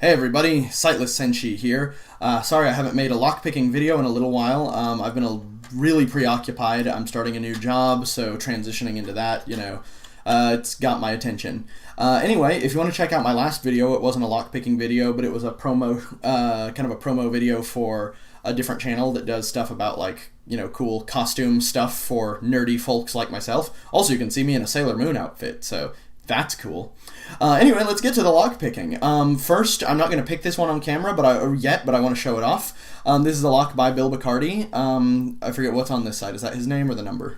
Hey everybody, Sightless Senshi here. Sorry I haven't made a lockpicking video in a little while. I've been really preoccupied. I'm starting a new job, so transitioning into that, it's got my attention. Anyway, if you want to check out my last video, it wasn't a lockpicking video, but it was a promo, kind of a promo video for a different channel that does stuff about cool costume stuff for nerdy folks like myself. Also, you can see me in a Sailor Moon outfit, so that's cool. Anyway, let's get to the lock picking. First, I'm not going to pick this one on camera, but I want to show it off. This is a lock by Bill Bacardi. I forget what's on this side. Is that his name or the number?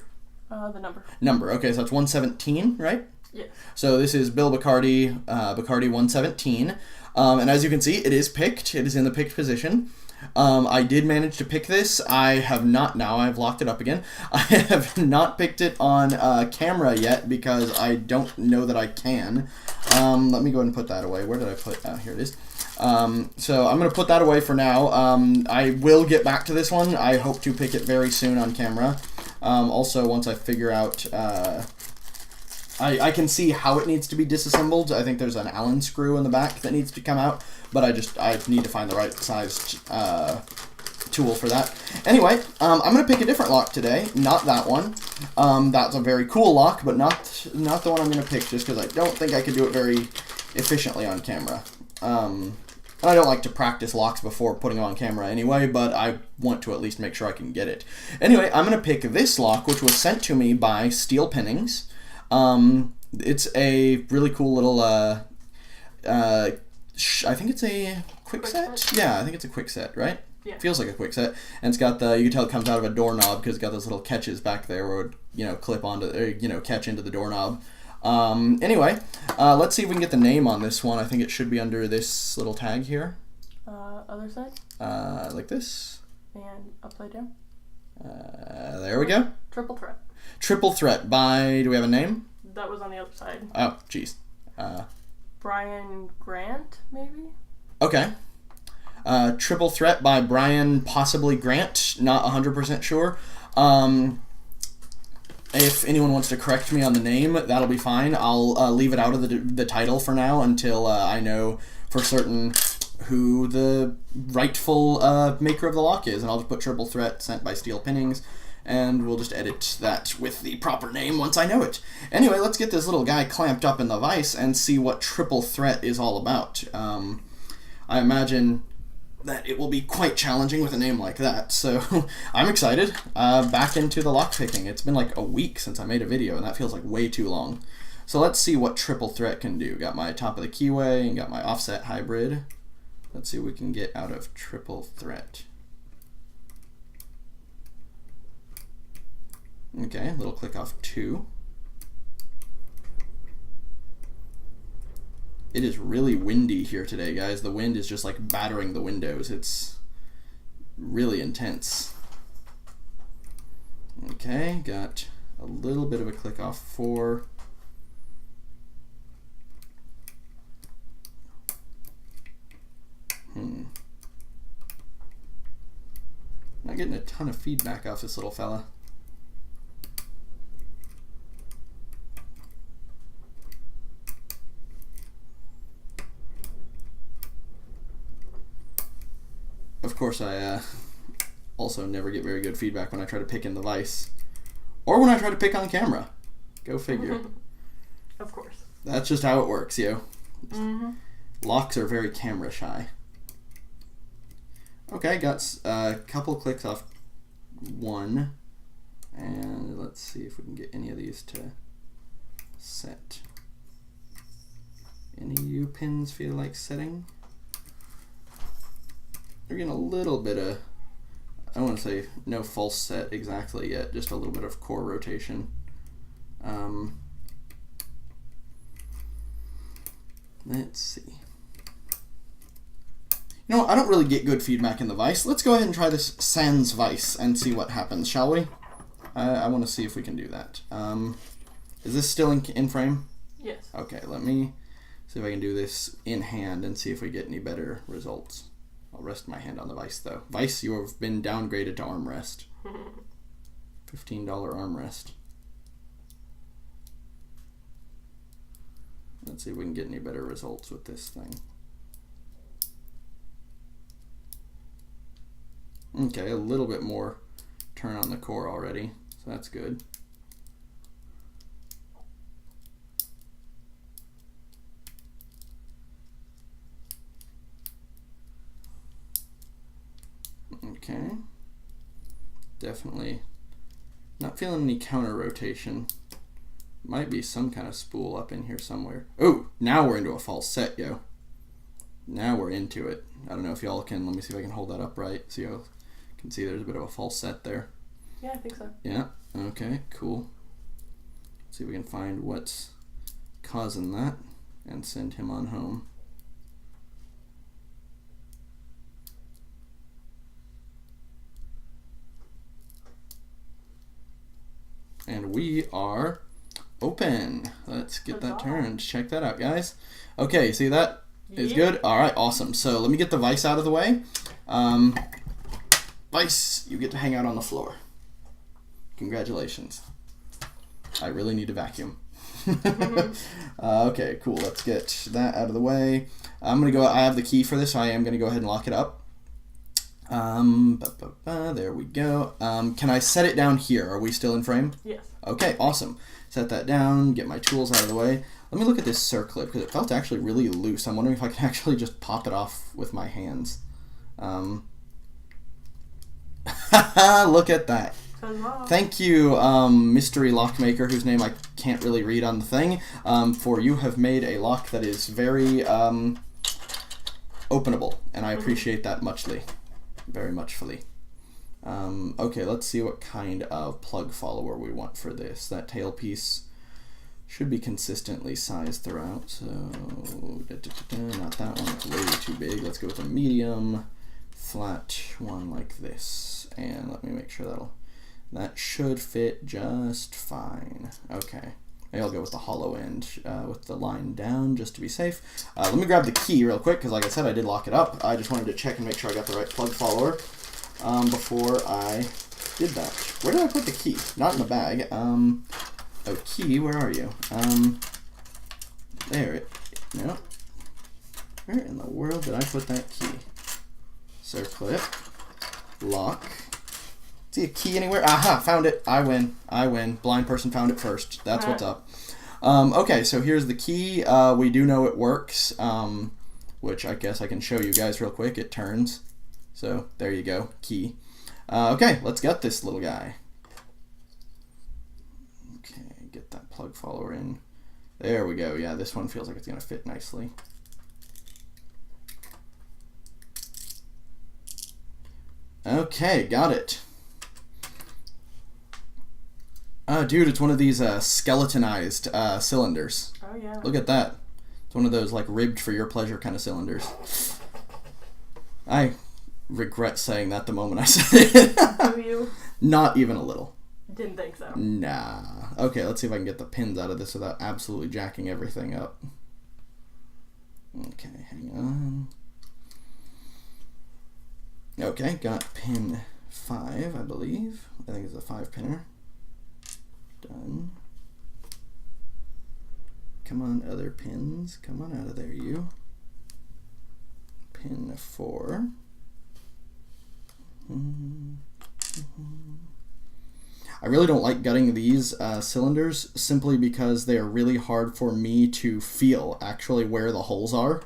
The number. Number. Okay, so it's 117, right? Yeah. So this is Bill Bacardi, Bacardi 117. And as you can see, it is picked. It is in the picked position. I did manage to pick this. I have not, now I've locked it up again. I have not picked it on camera yet because I don't know that I can. Let me go ahead and put that away. Where did I put, here it is. So I'm going to put that away for now. I will get back to this one. I hope to pick it very soon on camera. Also, once I figure out, I can see how it needs to be disassembled. I think there's an Allen screw in the back that needs to come out, but I need to find the right sized tool for that. Anyway, I'm going to pick a different lock today, not that one. That's a very cool lock, but not the one I'm going to pick just because I don't think I could do it very efficiently on camera. I don't like to practice locks before putting them on camera anyway, but I want to at least make sure I can get it. Anyway, I'm going to pick this lock, which was sent to me by Pinnings. It's a really cool little, I think it's a quick set? Yeah, I think it's a quick set, right? Yeah. Feels like a quick set. And it's got you can tell it comes out of a doorknob because it's got those little catches back there where it would, clip onto, or, catch into the doorknob. Anyway, let's see if we can get the name on this one. I think it should be under this little tag here. Other side? Like this. And upside down. There we go. Triple threat. Triple Threat by, do we have a name? That was on the other side. Oh, jeez. Brian Grant, maybe? Okay. Triple Threat by Brian, possibly Grant. Not 100% sure. If anyone wants to correct me on the name, that'll be fine. I'll leave it out of the title for now until I know for certain who the rightful maker of the lock is. And I'll just put Triple Threat sent by Pinnings, and we'll just edit that with the proper name once I know it. Anyway, let's get this little guy clamped up in the vise and see what Triple Threat is all about. I imagine that it will be quite challenging with a name like that, so I'm excited. Back into the lockpicking. It's been like a week since I made a video, and that feels like way too long. So let's see what Triple Threat can do. Got my top of the keyway and got my offset hybrid. Let's see what we can get out of Triple Threat. Okay, little click off 2. It is really windy here today, guys. The wind is just like battering the windows. It's really intense. Okay, got a little bit of a click off 4. Not getting a ton of feedback off this little fella. Of course, I also never get very good feedback when I try to pick in the vise. Or when I try to pick on camera. Go figure. Of course. That's just how it works, yo. Mm-hmm. Locks are very camera shy. Okay, got a couple clicks off 1. And let's see if we can get any of these to set. Any U-pins feel like setting? We're getting a little bit of, I don't want to say no false set exactly yet, just a little bit of core rotation. Let's see. I don't really get good feedback in the vise. Let's go ahead and try this sans vise and see what happens, shall we? I want to see if we can do that. Is this still in frame? Yes. Okay, let me see if I can do this in hand and see if we get any better results. I'll rest my hand on the vise, though. Vise, you have been downgraded to armrest. $15 armrest. Let's see if we can get any better results with this thing. Okay, a little bit more turn on the core already, so that's good. Okay. Definitely not feeling any counter rotation. Might be some kind of spool up in here somewhere. Oh, now we're into a false set, yo. Now we're into it. I don't know if y'all can, let me see if I can hold that up right. So you can see there's a bit of a false set there. Yeah, I think so. Yeah, okay, cool. Let's see if we can find what's causing that and send him on home. And we are open. Let's get that turned. Check that out, guys. Okay, see that is good? All right, awesome. So let me get the vise out of the way. Vise, you get to hang out on the floor. Congratulations. I really need to vacuum. Okay, cool. Let's get that out of the way. I'm going to go, I have the key for this, so I am going to go ahead and lock it up. There we go. Can I set it down here? Are we still in frame? Yes. Okay, awesome. Set that down, get my tools out of the way. Let me look at this circlip, because it felt actually really loose. I'm wondering if I can actually just pop it off with my hands. Look at that. Thank you, mystery lockmaker, whose name I can't really read on the thing, for you have made a lock that is very openable, and I appreciate that muchly. Very much fully. Okay, let's see what kind of plug follower we want for this. That tailpiece should be consistently sized throughout, so not that one, it's way too big. Let's go with a medium flat one like this, and let me make sure that should fit just fine. Okay, maybe I'll go with the hollow end with the line down just to be safe. Let me grab the key real quick, because like I said, I did lock it up. I just wanted to check and make sure I got the right plug follower before I did that. Where did I put the key? Not in the bag. Oh, key, where are you? There it, no. Where in the world did I put that key? Circlip, lock. See a key anywhere? Aha, found it. I win. Blind person found it first. That's what's up. Okay, so here's the key. We do know it works, which I guess I can show you guys real quick. It turns. So there you go, key. Okay, let's get this little guy. Okay, get that plug follower in. There we go. Yeah, this one feels like it's going to fit nicely. Okay, got it. Dude, it's one of these skeletonized cylinders. Oh, yeah. Look at that. It's one of those, like, ribbed for your pleasure kind of cylinders. I regret saying that the moment I said it. Do you? Not even a little. Didn't think so. Nah. Okay, let's see if I can get the pins out of this without absolutely jacking everything up. Okay, hang on. Okay, got pin 5, I believe. I think it's a 5-pinner. Done. Come on, other pins. Come on out of there, you. Pin 4. I really don't like gutting these cylinders simply because they are really hard for me to feel actually where the holes are.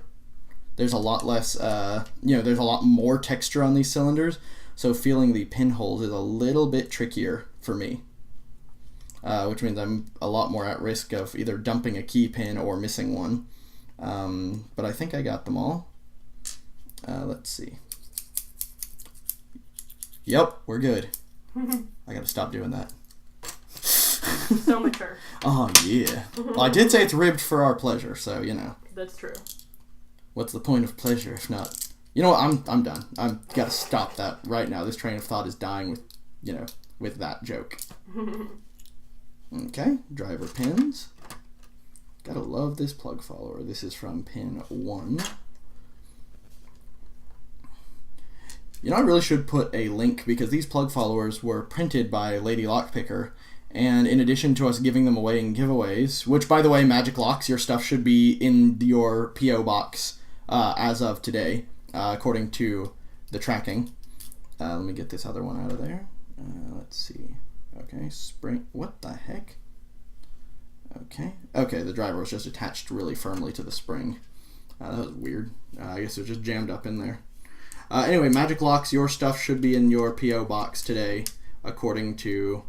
There's a lot less, there's a lot more texture on these cylinders, so feeling the pinholes is a little bit trickier for me. Which means I'm a lot more at risk of either dumping a key pin or missing one. But I think I got them all. Let's see. Yep, we're good. I gotta stop doing that. So mature. Oh, yeah. Well, I did say it's ribbed for our pleasure, so, you know. That's true. What's the point of pleasure if not... You know what, I'm done. I've gotta stop that right now. This train of thought is dying with, with that joke. Okay, driver pins. Gotta love this plug follower. This is from pin 1. I really should put a link because these plug followers were printed by Lady Lockpicker, and in addition to us giving them away in giveaways, which, by the way, Magic Locks, your stuff should be in your P.O. box as of today, according to the tracking. Let me get this other one out of there. Let's see. Okay, spring. What the heck? Okay, the driver was just attached really firmly to the spring. That was weird. I guess it was just jammed up in there. Anyway, Magic Locks, your stuff should be in your P.O. box today, according to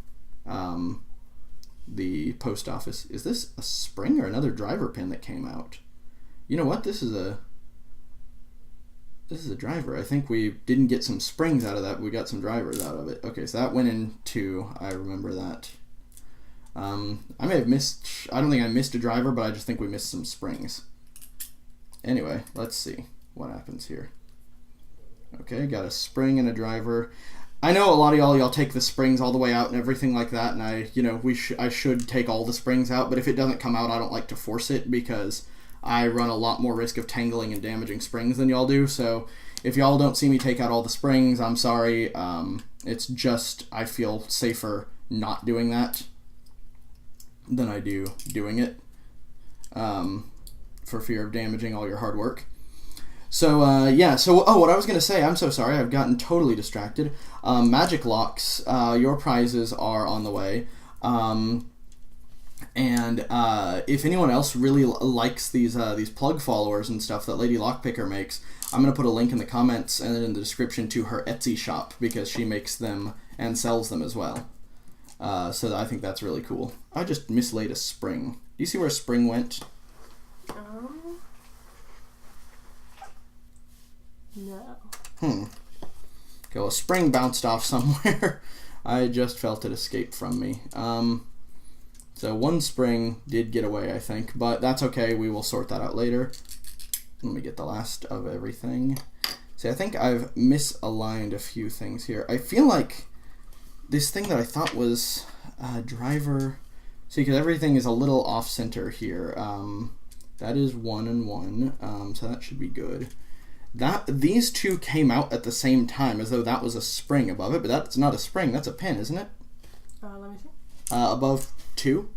the post office. Is this a spring or another driver pin that came out? You know what? This is a driver. I think we didn't get some springs out of that, but we got some drivers out of it. Okay, so that went in 2. I remember that. I may have missed... I don't think I missed a driver, but I just think we missed some springs. Anyway, let's see what happens here. Okay, got a spring and a driver. I know a lot of y'all take the springs all the way out and everything like that, and I should take all the springs out, but if it doesn't come out, I don't like to force it because I run a lot more risk of tangling and damaging springs than y'all do. So if y'all don't see me take out all the springs, I'm sorry. It's just I feel safer not doing that than I do doing it, for fear of damaging all your hard work. So, yeah, what I was going to say, I'm so sorry, I've gotten totally distracted. Magic Locks, your prizes are on the way. And if anyone else really likes these plug followers and stuff that Lady Lockpicker makes, I'm going to put a link in the comments and in the description to her Etsy shop, because she makes them and sells them as well. So I think that's really cool. I just mislaid a spring. Do you see where a spring went? No. Okay, well, a spring bounced off somewhere. I just felt it escape from me. So one spring did get away, I think, but that's okay. We will sort that out later. Let me get the last of everything. See, I think I've misaligned a few things here. I feel like this thing that I thought was driver... See, because everything is a little off-center here. That is 1 and 1, so that should be good. These two came out at the same time, as though that was a spring above it, but that's not a spring. That's a pin, isn't it? Let me see. Above 2?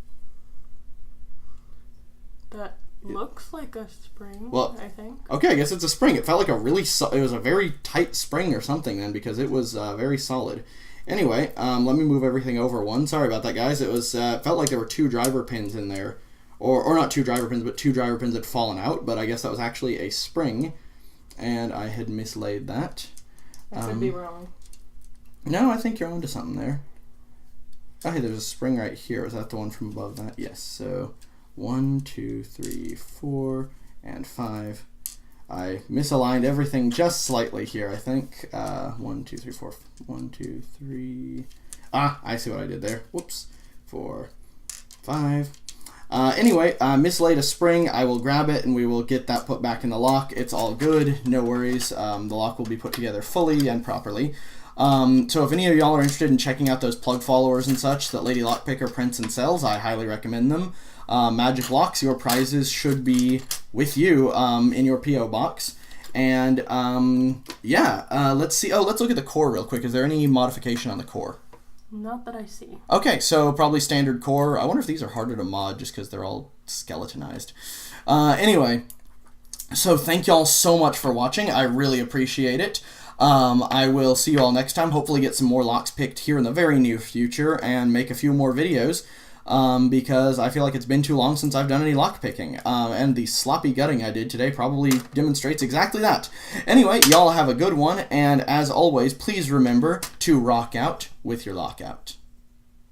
That looks like a spring, well, I think. Okay, I guess it's a spring. It felt like it was a very tight spring or something then, because it was very solid. Anyway, let me move everything over 1. Sorry about that, guys. It was felt like there were 2 driver pins in there. Or not 2 driver pins, but 2 driver pins had fallen out, but I guess that was actually a spring, and I had mislaid that. I could be wrong. No, I think you're onto something there. Oh, hey, there's a spring right here. Is that the one from above that? Yes, so 1, 2, 3, 4, and 5. I misaligned everything just slightly here, I think. 1, 2, 3, 4. 1, 2, 3. Ah, I see what I did there. Whoops. 4, 5. Anyway, mislaid a spring. I will grab it and we will get that put back in the lock. It's all good. No worries. The lock will be put together fully and properly. So if any of y'all are interested in checking out those plug followers and such that Lady Lockpicker prints and sells, I highly recommend them. Magic Locks, your prizes should be with you in your P.O. box. And let's see. Oh, let's look at the core real quick. Is there any modification on the core? Not that I see. Okay, so probably standard core. I wonder if these are harder to mod just because they're all skeletonized. Anyway, so thank y'all so much for watching. I really appreciate it. I will see you all next time. Hopefully get some more locks picked here in the very near future and make a few more videos. Because I feel like it's been too long since I've done any lock picking. And the sloppy gutting I did today probably demonstrates exactly that. Anyway, y'all have a good one, and as always, please remember to rock out with your lockout.